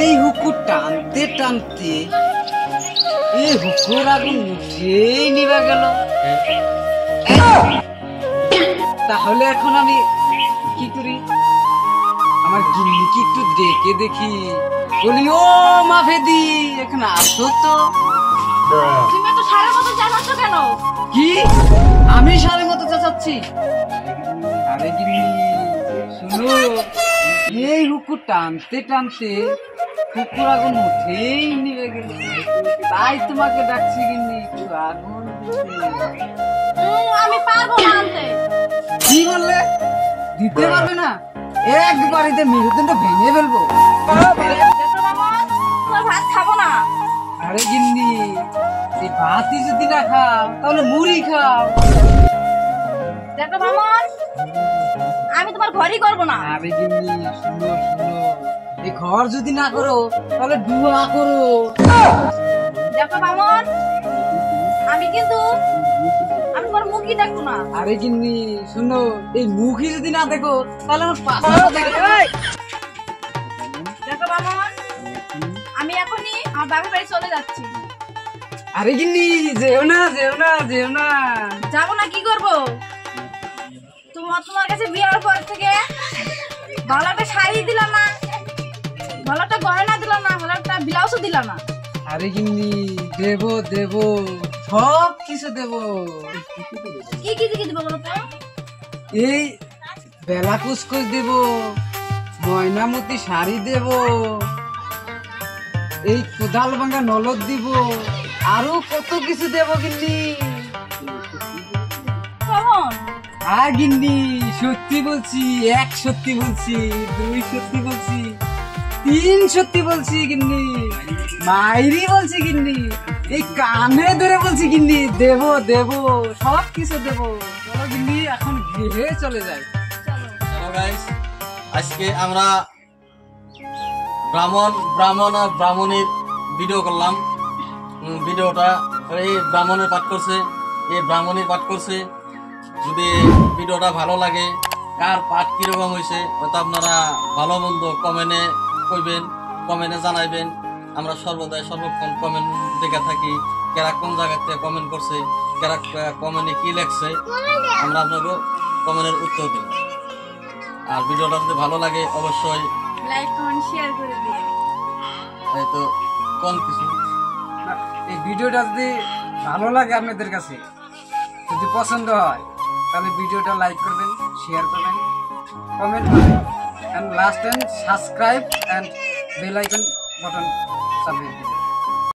এই হুকুর টানতে টানতে এই হুকুর আগুন উঠেই নিভে গেল। তাহলে এখন আমি কি করি? আমার গিন্নিকে একটু ডেকে দেখি, বলি ও মাফেদি এখানে আসো তো। তুমি তো সারের মতো চেঁচাচ্ছ কেন? কি আমি সারের মতো চেঁচাচ্ছি? আরে গিন্নি শুনো, এই হুকুর টানতে টানতে হুকুর আগুন উঠেই নিভে গেল, তাই তোমাকে ডাকছি গিন্নি একটু আগুন দিতে। আমি পারবো না আনতে। কি বললে? দিতে পারবে না? একবারিতে মেরুদণ্ড ভেঙে ফেলবো। দেখো মামা, তোমার ভাত খাবো না। আরে গিন্নি, এই ভাতই যদি না খাও তাহলে মুড়ি খাও। দেখো মামা, আমি তোমার ঘরই করবো না। আরে গিন্নি শুনো শুনো, এই ঘর যদি না করো তাহলে দুয়া করো। দেখো মামা, আমি তোমার মুখই দেখবো না। আরে গিন্নি শুনো, এই মুখই যদি না দেখো তাহলে আমার পাশা দেখো। দেখো মামা, আমি এখনই আমার বাপের বাড়ি চলে যাচ্ছি। আরে গিন্নি যেও না যেও না যেও না। যাবো না, কি করবো? তোমার কাছে বিয়ার পর থেকে ভালো একটা শাড়ি দিলাম না, ভালো একটা গয়না দিলাম না, ভালো একটা ব্লাউজও দিলাম না। আরে গিন্নি দেবো দেবো, সব কিছু দেবো। কি কি কি দিবো বলো তো? এই বেলা কুচকুচ দেব, ময়নামতি শাড়ি দেব, এই কোদাল ভাঙা নলদ দিব, আরো কত কিছু দেব গিন্নি। কখন? আর গিন্নি সত্যি বলছি, এক সত্যি বলছি, দুই সত্যি বলছি, তিন সত্যি বলছি গিন্নি, মাইরি বলছি গিন্নি, এই কানে ধরে বলছি গিন্নি, দেব দেব, সব কিছু দেব। চলো গিন্নি এখন গৃহে চলে যাই। হ্যালো গাইস, আজকে আমরা ব্রাহ্মণ আর ব্রাহ্মণীর ভিডিও করলাম। ভিডিওটা এই ব্রাহ্মণের পাঠ করছে, এই ব্রাহ্মণীর পাঠ করছে। যদি ভিডিওটা ভালো লাগে, কার পাঠ কিরকম হয়েছে হয়তো আপনারা ভালো মন্দ কমেন্টে কইবেন, কমেন্টে জানাইবেন। আমরা সর্বদাই সর্বক্ষণ কমেন্ট দেখে থাকি, কারা কোন জায়গা থেকে কমেন্ট করছে, কারা কমেন্টে কি লেখছে, আমরা আপনাকে কমেন্টের উত্তর দেব। আর ভিডিওটা যদি ভালো লাগে অবশ্যই লাইক কমেন্ট শেয়ার করে দিও। এই তো কোন কিছু এই ভিডিওটা যদি ভালো লাগে আপনাদের কাছে, যদি পছন্দ হয় তাহলে ভিডিওটা লাইক করবেন, শেয়ার করবেন, কমেন্ট করবেন, and last and subscribe and bell icon button চাপিয়ে দিবেন।